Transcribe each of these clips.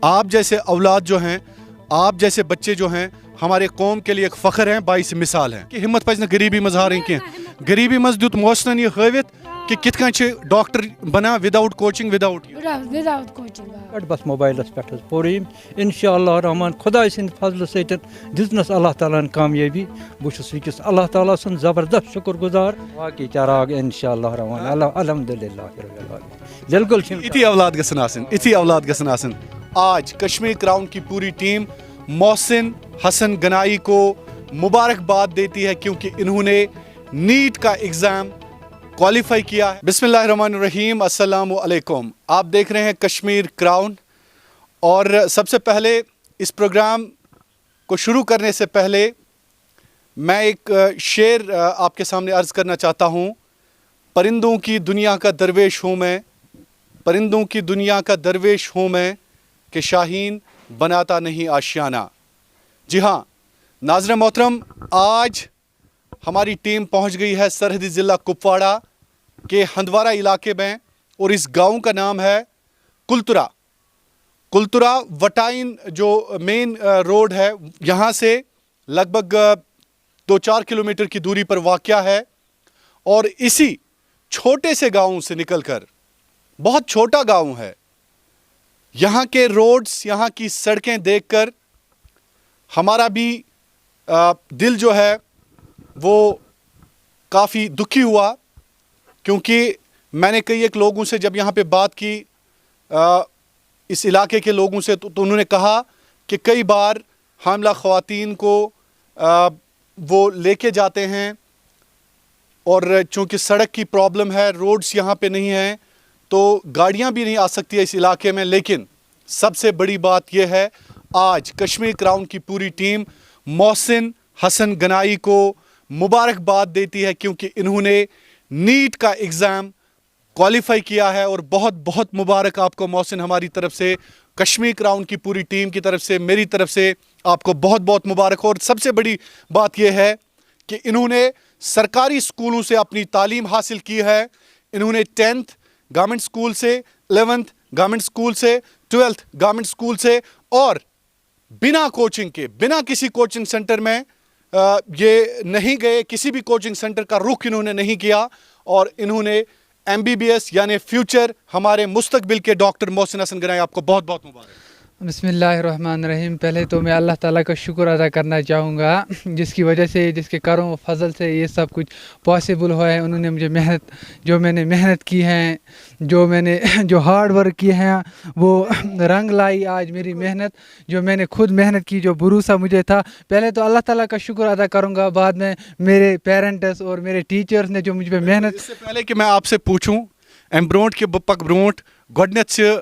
آپ جیسے اولاد جو ہیں، آپ جیسے بچے جو ہیں ہمارے قوم کے لیے ایک فخر ہیں، باعث مثال ہیں کہ ہمت پزِ نہٕ غریبی منٛز ہارٕنۍ کینٛہہ. غریبی منٛز دیُت محسنن یہ ہٲوِتھ کہ کِتھ کٔنۍ چھِ ڈاکٹر بنان without coaching without without coaching. بس موبائلس پٮ۪ٹھ حظ پوٚر یِم اِنشاء اللہ رحمان خۄداے سٕنٛدِ فضلہٕ سۭتۍ دِژنَس اللہ تعالیٰ ہن کامیٲبی. بہٕ چھُس وٕنکٮ۪س اللہ تعالیٰ سُنٛد زبردست شُکر گُزار. باقٕے چراغ اِنشاء اللہ رحمان الحمدُاللہ رب العالمین. بالکل اِتھی اولاد گژھن آسٕنۍ، اِتھی اولاد گژھن آسٕنۍ. آج کشمیر کراؤن کی پوری ٹیم محسن حسن گنائی کو مبارکباد دیتی ہے کیونکہ انہوں نے نیٹ کا ایگزام کوالیفائی کیا ہے. بسم اللہ الرحمن الرحیم. السلام علیکم. آپ دیکھ رہے ہیں کشمیر کراؤن. اور سب سے پہلے اس پروگرام کو شروع کرنے سے پہلے میں ایک شعر آپ کے سامنے عرض کرنا چاہتا ہوں. پرندوں کی دنیا کا درویش ہوں میں، پرندوں کی دنیا کا درویش ہوں میں کہ شاہین بناتا نہیں آشیانہ. جی ہاں ناظرین محترم، آج ہماری ٹیم پہنچ گئی ہے سرحدی ضلع کپواڑہ کے ہندوارہ علاقے میں، اور اس گاؤں کا نام ہے کلترا. کلترا وٹائن جو مین روڈ ہے یہاں سے لگ بھگ 2-4 کلومیٹر کی دوری پر واقع ہے. اور اسی چھوٹے سے گاؤں سے نکل کر، بہت چھوٹا گاؤں ہے، یہاں کے روڈز، یہاں کی سڑکیں دیکھ کر ہمارا بھی دل جو ہے وہ کافی دکھی ہوا. کیونکہ میں نے کئی ایک لوگوں سے جب یہاں پہ بات کی، اس علاقے کے لوگوں سے، تو انہوں نے کہا کہ کئی بار حاملہ خواتین کو وہ لے کے جاتے ہیں، اور چونکہ سڑک کی پرابلم ہے، روڈز یہاں پہ نہیں ہیں، تو گاڑیاں بھی نہیں آ سکتی ہے اس علاقے میں. لیکن سب سے بڑی بات یہ ہے، آج کشمیر کراؤن کی پوری ٹیم محسن حسن گنائی کو مبارکباد دیتی ہے کیونکہ انہوں نے نیٹ کا ایگزام کوالیفائی کیا ہے. اور بہت بہت مبارک آپ کو محسن، ہماری طرف سے، کشمیر کراؤن کی پوری ٹیم کی طرف سے، میری طرف سے آپ کو بہت بہت مبارک. اور سب سے بڑی بات یہ ہے کہ انہوں نے سرکاری اسکولوں سے اپنی تعلیم حاصل کی ہے. انہوں نے 10th گورنمنٹ اسکول سے، 11th گورنمنٹ اسکول سے، 12th گورنمنٹ اسکول سے، اور بنا کوچنگ کے، بنا کسی کوچنگ سینٹر میں یہ نہیں گئے، کسی بھی کوچنگ سینٹر کا رخ انہوں نے نہیں کیا. اور انہوں نے MBBS یعنی فیوچر، ہمارے مستقبل کے ڈاکٹر محسن حسن گنائی، آپ کو بہت بہت مبارک. بسم اللہ الرحمن الرحیم. پہلے تو میں اللہ تعالیٰ کا شکر ادا کرنا چاہوں گا جس کی وجہ سے، جس کے کرم و فضل سے یہ سب کچھ پاسبل ہوا ہے. انہوں نے مجھے جو میں نے محنت کی ہے، جو ہارڈ ورک کیے ہیں، وہ رنگ لائی آج میری محنت. جو میں نے خود محنت کی، جو بھروسہ مجھے تھا، پہلے تو اللہ تعالیٰ کا شکر ادا کروں گا، بعد میں میرے پیرنٹس اور میرے ٹیچرز نے جو مجھ پہ محنت. اس سے پہلے کہ میں آپ سے پوچھوں، ایم برونٹ کے پک برونٹ گۄڈنیتھ سے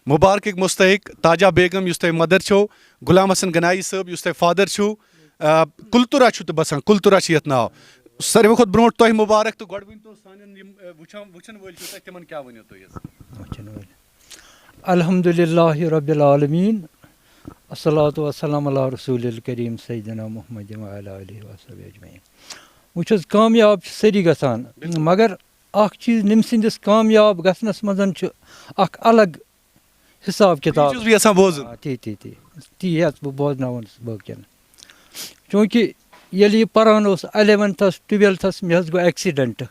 مبارک مستحق تاجہ بیگم یُس تۄہہِ مدر چھو، غلام حسن گنائی صٲب یُس تۄہہِ فادر چھو، کلترا چھو تہٕ بسان، کلترا چھِ یتھ ناو. ساروی کھۄتہٕ برونٛٹھ تۄہہِ مبارک. تہٕ گۄڈٕ ؤنۍتو سانٮ۪ن یِم وٕچھن وٲلۍ چھِو تۄہہِ، تِمن کیٛاہ ؤنِو تُہۍ حظ؟ الحمدللہ رب العالمین. الصلاۃ والسلام علی رسول الکریم سیدنا محمد وعلی آلہ وصحبہ اجمعین. وٕچھ حظ، کامیاب چھِ سٲری گژھان، مگر اکھ چیٖز نٔمۍ سٕنٛدِس کامیاب گژھنَس منٛز چھُ اکھ الگ حساب کتاب. چھُس بہٕ یژھان بوزُن. تی ہٮ۪ژ بہٕ بوزناوُن باقین. چوٗنٛکہِ ییٚلہِ یہِ پران اوس 11تھس 12تھس، مےٚ حظ گوٚو ایکسیڈنٹ.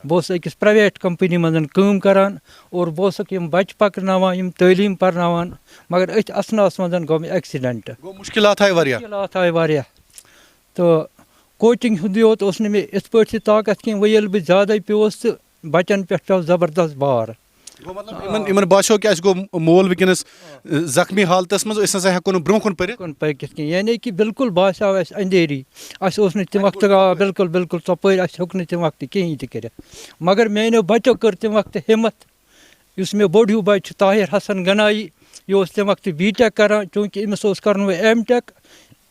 بہٕ اوسُس أکِس پرٛایویٹ کمپٔنی منٛز کٲم کران، اور بہٕ اوسُکھ یِم بچہٕ پکناوان، یِم تعلیٖم پرناوان، مگر أتھۍ اسناہس منٛز گوٚو مےٚ ایکسیڈنٹ. مُشکِلات آیہِ واریاہ. مُشکِلات آیہِ واریاہ. تہٕ کوچنگ ہُنٛد یوت اوس نہٕ مےٚ یِتھ پٲٹھۍ تہِ طاقت کینٛہہ. وۄنۍ ییٚلہِ بہٕ زیادَے پیوٚوُس تہٕ بچن پٮ۪ٹھ پیوٚو زبردست بار. مطلب باسیو کہ اَسہِ گوٚو مول وٕنکیٚنس زخمی حالتس منٛز، أسۍ نسا ہٮ۪کو نہٕ برونٛہہ کُن پٔکِتھ کینٛہہ. یعنی کہِ بالکل باسیو اَسہِ اندھیری. اَسہِ اوس نہٕ تمہِ وقتہٕ بالکل بالکل ژۄپٲرۍ، اَسہِ ہیوٚک نہٕ تمہِ وقتہٕ کِہیٖنۍ تہِ کٔرِتھ. مگر میانیو بچو کٔر تمہِ وقتہٕ ہمت. یُس مےٚ بوٚڑ ہیوٗ بچہِ چھُ طاہر حسن گنایی، یہِ اوس تمہِ وقتہٕ B.Tech کران، چوٗنٛکہِ أمِس اوس کرُن وۄنۍ M.Tech.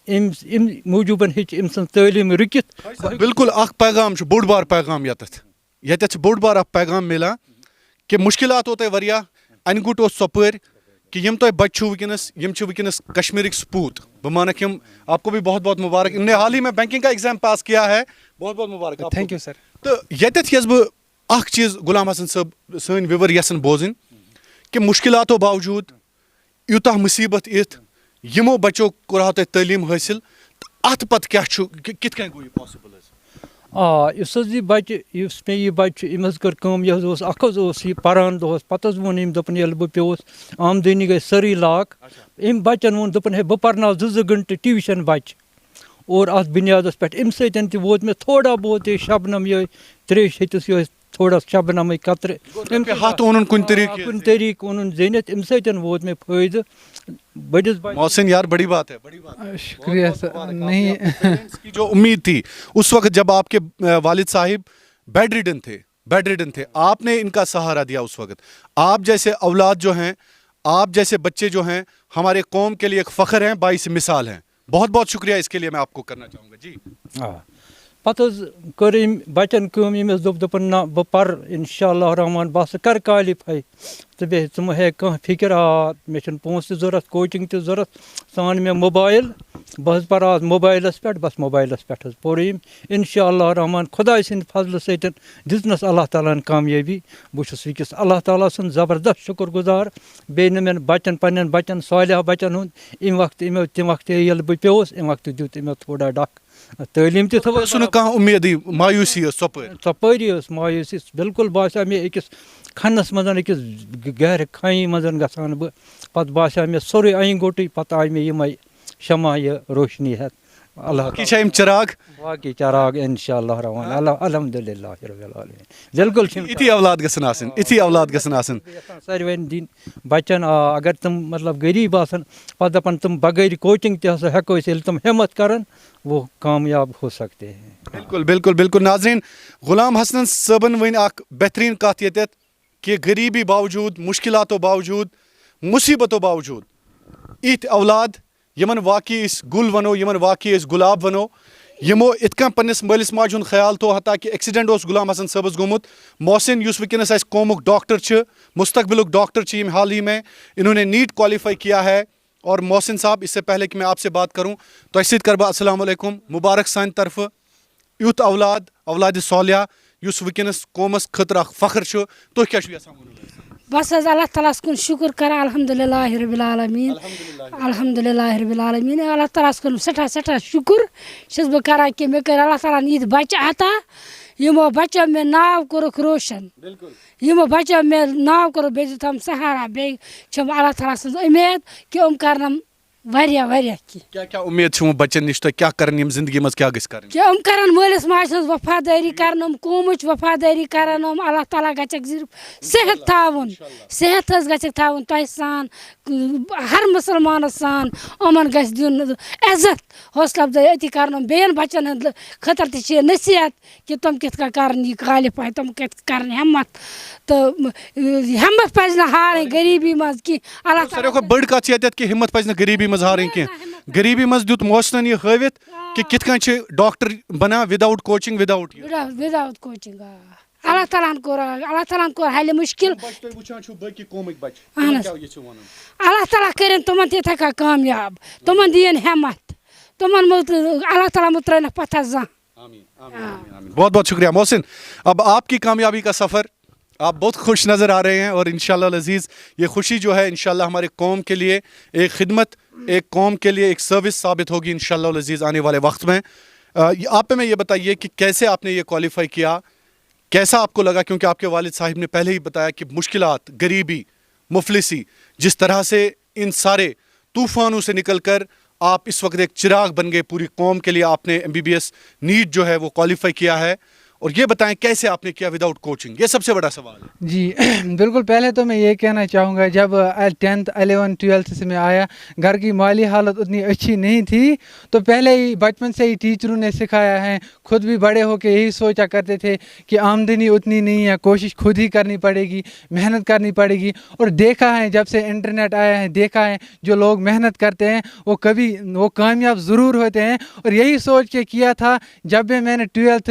امہِ موٗجوٗبن ہیٚچ أمۍ سٕنٛز تعلیٖم رُکِتھ. بالکل اکھ پیغام چھُ، بوٚڑ بار پیغام ییٚتٮ۪تھ چھُ بوٚڑ بار اکھ پیغام مِلان کہ مُشکِلات ہوو تۄہہِ واریاہ، اَنہِ گوٚٹ اوس ژۄپٲرۍ، کہ یِم تۄہہِ بچہِ چھُو وٕنکیٚنس، یِم چھِ وٕنکیٚنس کشمیرٕکۍ سپوٗت. بہٕ مانکھ یِم، آپ کو بھی بہت بہت مبارک. انہوں نے حال ہی میں بینکنگ کا ایگزام پاس کیا ہے، بہت بہت مبارک. تھینک یو سر. تہٕ ییٚتٮ۪تھ یۄس بہٕ اکھ چیٖز غلام حسن صٲب سٲنۍ وِور یژھان بوزٕنۍ کہ مُشکِلاتو باوجوٗد یوتاہ مصیبت یتھ یمو بچو کوٚرہو تۄہہِ تعلیٖم حٲصِل اتھ پتہٕ کیاہ چھُ کِتھ کٔنۍ گوٚو یہِ پاسبل حظ؟ یُس حظ یہِ بَچہِ یُس مےٚ یہِ بَچہِ چھُ أمۍ حظ کٔر کٲم یہِ حظ اوس اَکھ حظ اوس یہِ پَران دۄہَس پَتہٕ حظ ووٚن أمۍ دوٚپُن ییٚلہِ بہٕ پیوٚوُس آمدٲنی گٔے سٲرٕے لاک أمۍ بَچَن ووٚن دوٚپُن ہے بہٕ پَرناو 2 گٲنٛٹہٕ ٹیوٗشَن بَچہِ اور اَتھ بُنیادَس پٮ۪ٹھ اَمہِ سۭتۍ تہِ ووت مےٚ تھوڑا بہت یہِ شبنم یِہوٚے ترٛیش ہیٚتِس یِہوٚے تھوڑا شبنمٕے قطرٕ ہَتھ اوٚنُن کُنہِ طریٖقہٕ کُنہِ طریٖقہٕ اوٚنُن زیٖنِتھ اَمہِ سۭتۍ ووت مےٚ فٲیدٕ بٔڑِس بَچَس محسن یار بڑی بات ہے بڑی بات ہے. شکریہ سر نہیں Parents کی جو امید تھی اس وقت جب آپ کے والد صاحب بیڈ ریڈن تھے آپ نے ان کا سہارا دیا اس وقت. آپ جیسے اولاد جو ہیں آپ جیسے بچے جو ہیں ہمارے قوم کے لیے ایک فخر ہیں باعث مثال ہیں. بہت بہت شکریہ اس کے لیے میں آپ کو کرنا چاہوں گا جی. پتہٕ حظ کٔر أمۍ بَچَن کٲم أمۍ حظ دوٚپُن نہ بہٕ پَرٕ اِنشاء اللہ رحمان بہٕ ہسا کَرٕ کالِفاے تہٕ بیٚیہِ ژٕ مہٕ ہیٚکھ کانٛہہ فِکِر مےٚ چھُنہٕ پونٛسہٕ تہِ ضوٚرَتھ کوچِنٛگ تہِ ضوٚرَتھ ژٕ اَن مےٚ موبایل بہٕ حظ پَرٕ آز موبایلَس پٮ۪ٹھ بَس موبایلَس پٮ۪ٹھ حظ پوٚر أمۍ اِنشاء اللہ رحمان خۄداے سٕنٛدِ فضلہٕ سۭتۍ دِژنَس اللہ تعالیٰ ہَن کامیٲبی. بہٕ چھُس وٕنۍکٮ۪س اللہ تعالیٰ سُنٛد زبردست شُکُر گُزار بیٚیہِ نہٕ مےٚ بَچَن پنٛنٮ۪ن بَچَن صالحہ بَچَن ہُنٛد اَمہِ وقتہٕ تَمہِ وقتہٕ ییٚلہِ بہٕ پیوٚوُس اَمہِ وقتہٕ دیُت أمۍ تھوڑا ڈَکھ تعلیٖم تہِ تھٲوٕس سُہ نہٕ کانٛہہ اُمیدٕے مایوٗسی ٲس ژۄپٲری ٲس مایوٗسی بِلکُل باسیٛو مےٚ أکِس کھَنَس منٛز أکِس گہرِ کھانہِ منٛز گژھان بہٕ پَتہٕ باسیٛو مےٚ سورُے أنۍ گوٚٹٕے پَتہٕ آے مےٚ یِمَے شمع یہِ روشنی ہٮ۪تھ اللہ چراغ باقٕے چراغ اِنشاء اللہ رحمان الحمدُاللہ رب العالمیٖن بِلکُل چھِ یِتھی اولاد گژھن آسٕنۍ یِتھی اولاد گژھن آسٕنۍ. ساروٕے دِنۍ بَچَن اگر تِم مطلب غریٖب آسَن پَتہٕ دَپَن تِم بغٲر کوچِنٛگ تہِ ہسا ہٮ۪کو أسۍ ییٚلہِ تِم ہِمت کَرَن وہ کامیاب ہو سکتے ہیں. بالکل بالکل بالکل ناظرین غلام حسن صٲبن ؤنۍ اکھ بہتریٖن کَتھ ییٚتٮ۪تھ کہِ غریٖبی باوجوٗد مُشکِلاتو باوجوٗد مُصیٖبتو باوجوٗد یِتھۍ اولاد یِمن واقعی أسۍ گُل وَنو یِمن واقعی أسۍ گُلاب وَنو یِمو یِتھ کٔنۍ پننِس مٲلِس ماجہِ ہُنٛد خیال تھوٚو حتیٰ کہِ ایٚکسِڈنٛٹ اوس غلام حسن صٲبس گوٚمُت. محسن یُس وٕنکیٚنس اَسہِ قومُک ڈاکٹر چھِ مستقبلُک ڈاکٹر چھِ یِم حال ہی میں انہوں نے نیٹ کوالیفائی کیا ہے. اور محسن صاحب اس سے پہلے کہ میں آپ سے بات کروں تۄہہِ سۭتۍ کَرٕ بہٕ السلام علیکم مُبارک سانہِ طرفہٕ یُتھ اولادِ صالحہ یُس وٕنکیٚنس قومس خٲطرٕ اکھ فخر چھُ تُہۍ کیاہ چھِو یژھان وَنُن؟ بس حظ اللہ تعالیٰ ہس کُن شُکُر کران الحمدُاللہ رب العالمیٖن الحمدُاللہ رب العالمیٖن اللہ تعالیٰ ہس کُن سٮ۪ٹھاہ شُکُر چھَس بہٕ کران کہِ مےٚ کٔرۍ اللہ تعالیٰ ہن یِتھۍ بچہٕ عطا یِمو بچو مےٚ ناو کوٚرُکھ روشن یِمو بچو مےٚ ناو کوٚرُکھ بیٚیہِ دیُتہم سہارا بیٚیہِ چھَم اللہ تعالیٰ سٕنٛز اُمید کہِ یِم کرنم واریاہ کینٛہہ. کیٛاہ اُمید چھِ یِمو بچن نِش تۄہہِ کیٛاہ کرن یِم زندگی منٛز کیٛاہ گژھِ کرٕنۍ؟ کہِ یِم کرن مٲلِس ماجہِ ہٕنٛز وفادٲری کرن یِم قومٕچ وفادٲری کرن یِم اللہ تعالیٰ گژھٮ۪کھ صرف صحت تھاوُن صحت حظ گژھٮ۪کھ تھاوُن تۄہہِ سان ہر مُسلمانس سان یِمن گژھِ دیُن عزت حوصلہٕ افضٲیی أتی کرن یِم بیٚیَن بچن ہٕنٛدِ خٲطرٕ تہِ چھِ یہِ نصیحت کہِ تِم کِتھ کٔنۍ کرن یہِ کالِفاے تِم کِتھ کرن ہٮ۪مت تہٕ ہٮ۪مت پزِ نہٕ ہارٕنۍ غریٖبی منٛز کینٛہہ. اللہ ساروی کھۄتہٕ بٔڑ کَتھ چھِ ییٚتٮ۪تھ کہِ ہِمت پزِ نہٕ غریٖبی منٛز ہارٕنۍ کینٛہہ. غریٖبی منٛز دیُت محسنن یہِ ہٲوِتھ کہِ کِتھ کٔنۍ چھِ ڈاکٹر بنان وداوُٹ کوچِنٛگ وداوُٹ وداوُٹ کوچِنٛگ اللہ تعالیٰ ہن کوٚر حلہِ مُشکِل اللہ تعالیٰ کٔرِنۍ تِمن تِتھَے کٔنۍ کامیاب تِمن دِیِن ہٮ۪مت تِمن اللہ تعالیٰ مہ ترٛٲینکھ پتھر زانٛہہ. بہت بہت شکریہ محسن. اب آپ کی کامیابی کا سفر آپ بہت خوش نظر آ رہے ہیں اور انشاءاللہ العزیز یہ خوشی جو ہے انشاءاللہ ہمارے قوم کے لیے ایک خدمت ایک قوم کے لیے ایک سروس ثابت ہوگی انشاءاللہ العزیز آنے والے وقت میں. آپ میں یہ بتائیے کہ کیسے آپ نے یہ کوالیفائی کیا کیسا آپ کو لگا کیونکہ آپ کے والد صاحب نے پہلے ہی بتایا کہ مشکلات غریبی مفلسی جس طرح سے ان سارے طوفانوں سے نکل کر آپ اس وقت ایک چراغ بن گئے پوری قوم کے لیے آپ نے MBBS نیٹ جو ہے وہ کوالیفائی کیا ہے اور یہ بتائیں کیسے آپ نے کیا وداؤٹ کوچنگ یہ سب سے بڑا سوال ہے. جی بالکل پہلے تو میں یہ کہنا چاہوں گا جب 10th 11 12 سے میں آیا گھر کی مالی حالت اتنی اچھی نہیں تھی تو پہلے ہی بچپن سے ہی ٹیچروں نے سکھایا ہے خود بھی بڑے ہو کے یہی سوچا کرتے تھے کہ آمدنی اتنی نہیں ہے کوشش خود ہی کرنی پڑے گی محنت کرنی پڑے گی اور دیکھا ہے جب سے انٹرنیٹ آیا ہے دیکھا ہے جو لوگ محنت کرتے ہیں وہ کامیاب ضرور ہوتے ہیں اور یہی سوچ کے کیا تھا جب بھی میں نے 12th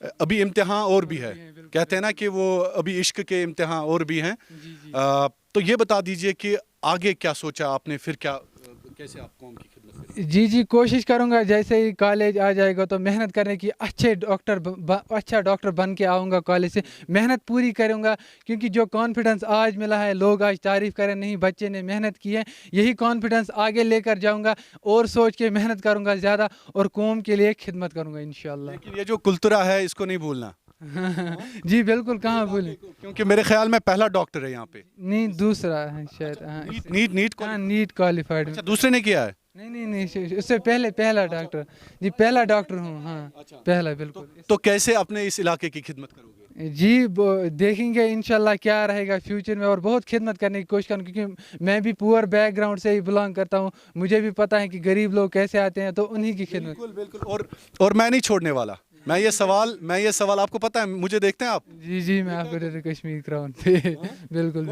ابھی امتحان اور بھی ہے, کہتے ہیں نا کہ وہ ابھی عشق کے امتحان اور بھی ہیں. تو یہ بتا دیجئے کہ آگے کیا سوچا آپ نے, پھر کیا, کیسے آپ قوم کی خدمت کریں گے؟ جی کوشش کروں گا جیسے ہی کالج آ جائے گا تو محنت کرنے کی, اچھا ڈاکٹر بن کے آؤں گا کالج سے, محنت پوری کروں گا, کیونکہ جو کانفیڈنس آج ملا ہے لوگ آج تعریف کریں نہیں بچے نے محنت کی ہے, یہی کانفیڈنس آگے لے کر جاؤں گا اور سوچ کے محنت کروں گا زیادہ اور قوم کے لیے خدمت کروں گا انشاءاللہ. لیکن یہ جو کلترا ہے اس کو نہیں بھولنا. جی بالکل, کہاں بھولیں, کیونکہ میرے خیال میں پہلا ڈاکٹر ہے یہاں پہ. نہیں دوسرا ہے شاید, نیٹ کوالیفائڈ. اچھا, دوسرے نے کیا ہے؟ نہیں اس سے پہلا ڈاکٹر. جی پہلا ڈاکٹر ہوں, ہاں پہلا بالکل. تو کیسے اپنے اس علاقے کی خدمت کرو گے؟ جی دیکھیں گے انشاءاللہ کیا رہے گا فیوچر میں, اور بہت خدمت کرنے کی کوشش کروں, کیونکہ میں بھی پور بیک گراؤنڈ سے ہی بلانگ کرتا ہوں, مجھے بھی پتہ ہے کہ غریب لوگ کیسے آتے ہیں, تو انہی کی خدمت. بالکل. اور میں نہیں چھوڑنے والا. میں یہ سوال آپ کو پتہ ہے, مجھے دیکھتے ہیں آپ؟ جی میں آپ کو کشمیر گراؤنڈ پہ بالکل.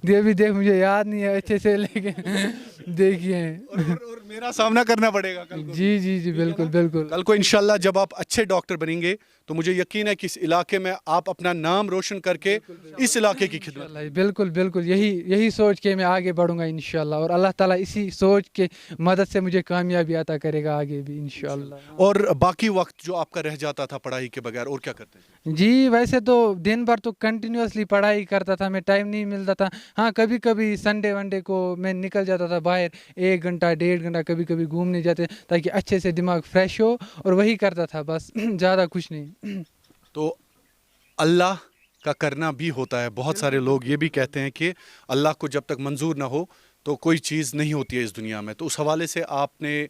یہ بھی دیکھ مجھے یاد نہیں ہے اچھے سے, لیکن دیکھیے. اور میرا سامنا کرنا پڑے گا کل کو. جی بالکل. کل کو انشاءاللہ جب آپ اچھے ڈاکٹر بنیں گے تو مجھے یقین ہے کہ اس علاقے میں آپ اپنا نام روشن کر کے اس علاقے کی خدمت. بالکل یہی سوچ کے میں آگے بڑھوں گا انشاءاللہ, اور اللہ تعالیٰ اسی سوچ کے مدد سے مجھے کامیابی عطا کرے گا آگے بھی انشاءاللہ. اور باقی وقت جو آپ کا رہ جاتا تھا پڑھائی کے بغیر, اور کیا کرتے ہیں؟ جی ویسے تو دن بھر تو کنٹینیوسلی پڑھائی کرتا تھا, میں ٹائم نہیں ملتا تھا. ہاں کبھی سنڈے ونڈے کو میں نکل جاتا تھا باہر, 1 گھنٹہ 1.5 گھنٹہ کبھی گھومنے جاتے, تاکہ اچھے سے دماغ فریش ہو, اور وہی کرتا تھا بس, زیادہ کچھ نہیں. تو اللہ کا کرنا بھی ہوتا ہے. بہت سارے لوگ یہ بھی کہتے ہیں کہ اللہ کو جب تک منظور نہ ہو تو کوئی چیز نہیں ہوتی ہے اس دنیا میں. تو اس حوالے سے آپ نے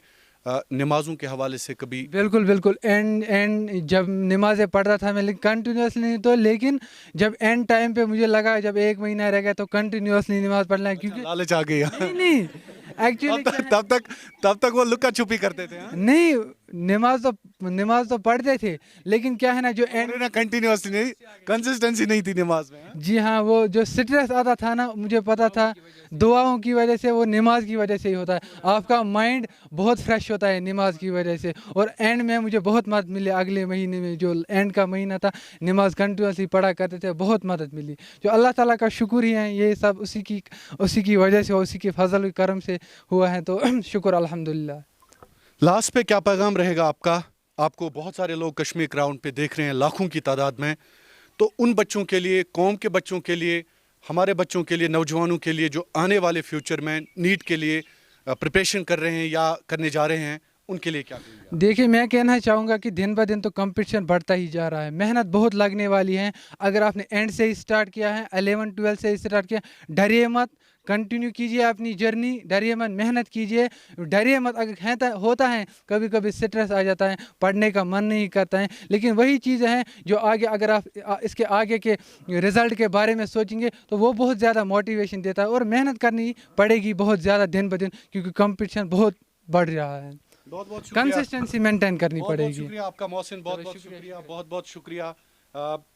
نمازوں کے حوالے سے کبھی؟ بالکل اینڈ جب نمازیں پڑھتا تھا میں کنٹینیوسلی نہیں تو, لیکن جب اینڈ ٹائم پہ مجھے لگا جب 1 مہینہ رہ گیا تو کنٹینیوسلی نماز پڑھنا ہے, کیونکہ لالچ آ گئی. نہیں ایکچولی تب تک وہ لکا چھپی کرتے تھے. نہیں, نماز تو پڑھتے تھے, لیکن کیا ہے نا جو کنٹینیوسلی نہیں, کنسسٹنسی نہیں تھی نماز میں. جی ہاں, وہ جو سٹریس آتا تھا نا, مجھے پتا تھا دعاؤں کی وجہ سے, وہ نماز کی وجہ سے ہی ہوتا ہے. آپ کا مائنڈ بہت فریش ہوتا ہے نماز کی وجہ سے, اور اینڈ میں مجھے بہت مدد ملی. اگلے مہینے میں جو اینڈ کا مہینہ تھا, نماز کنٹینیوسلی پڑھا کرتے تھے, بہت مدد ملی. جو اللہ تعالیٰ کا شکر ہی ہے, یہ سب اسی کی وجہ سے, اسی کے فضل و کرم سے ہوا ہے, تو شکر الحمدللہ. لاسٹ پہ کیا پیغام رہے گا آپ کا؟ آپ کو بہت سارے لوگ کشمیر گراؤنڈ پہ دیکھ رہے ہیں, لاکھوں کی تعداد میں. تو ان بچوں کے لیے, قوم کے بچوں کے لیے, ہمارے بچوں کے لیے, نوجوانوں کے لیے جو آنے والے فیوچر میں نیٹ کے لیے پریپریشن کر رہے ہیں یا کرنے جا رہے ہیں, ان کے لیے کیا کہیں گے؟ دیکھیے میں کہنا چاہوں گا کہ دن بہ دن تو کمپٹیشن بڑھتا ہی جا رہا ہے, محنت بہت لگنے والی ہے. اگر آپ نے اینڈ سے اسٹارٹ کیا ہے, 11-12 سے اسٹارٹ کیا, ڈریے مت, کنٹینیو کیجئے اپنی جرنی, ڈریے مت, محنت کیجئے, ڈریے مت. اگر ہوتا ہے کبھی سٹریس آ جاتا ہے, پڑھنے کا من نہیں کرتا ہے, لیکن وہی چیزیں ہیں جو آگے, اگر آپ اس کے آگے کے رزلٹ کے بارے میں سوچیں گے تو وہ بہت زیادہ موٹیویشن دیتا ہے, اور محنت کرنی پڑے گی بہت زیادہ دن بہ دن, کیونکہ کمپٹیشن بہت بڑھ رہا ہے. بہت کنسسٹنسی مینٹین کرنی پڑے گی. شکریہ آپ کا محسن, بہت شکریہ.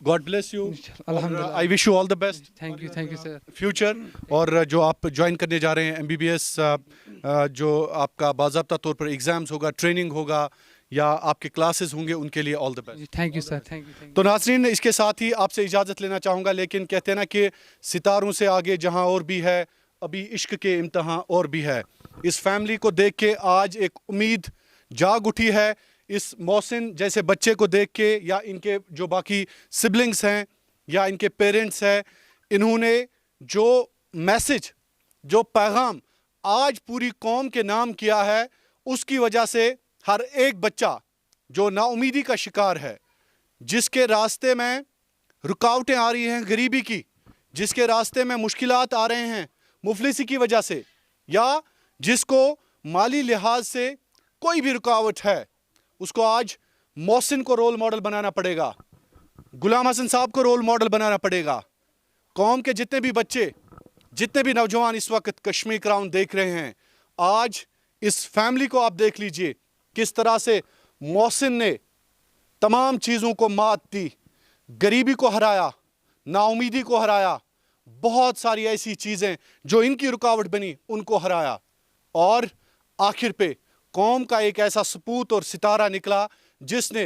God bless you, I wish you all the best. Thank you sir. Future, اور جو آپ جوائن کرنے جا رہے ہیں MBBS, جو آپ کا باضابطہ طور پر ایگزامز ہوگا, ٹریننگ ہوگا, یا آپ کے کلاسز ہوں گے, ان کے لیے all the best. Thank you sir. Thank you. تو ناظرین, اس کے ساتھ ہی آپ سے اجازت لینا چاہوں گا, لیکن کہتے ہیں نا کہ ستاروں سے آگے جہاں اور بھی ہے, ابھی عشق کے امتحان اور بھی ہے. اس فیملی کو دیکھ کے آج ایک امید جاگ اٹھی ہے. اس محسن جیسے بچے کو دیکھ کے, یا ان کے جو باقی سبلنگز ہیں, یا ان کے پیرنٹس ہیں, انہوں نے جو میسج, جو پیغام آج پوری قوم کے نام کیا ہے, اس کی وجہ سے ہر ایک بچہ جو نا امیدی کا شکار ہے, جس کے راستے میں رکاوٹیں آ رہی ہیں غریبی کی, جس کے راستے میں مشکلات آ رہے ہیں مفلسی کی وجہ سے, یا جس کو مالی لحاظ سے کوئی بھی رکاوٹ ہے, اس کو آج محسن کو رول ماڈل بنانا پڑے گا, غلام حسن صاحب کو رول ماڈل بنانا پڑے گا. قوم کے جتنے بھی بچے, جتنے بھی نوجوان اس وقت کشمیر گراؤنڈ دیکھ رہے ہیں, آج اس فیملی کو آپ دیکھ لیجئے کس طرح سے محسن نے تمام چیزوں کو مات دی, غریبی کو ہرایا, نا امیدی کو ہرایا, بہت ساری ایسی چیزیں جو ان کی رکاوٹ بنی ان کو ہرایا, اور آخر پہ قوم کا ایک ایسا سپوت اور ستارہ نکلا جس نے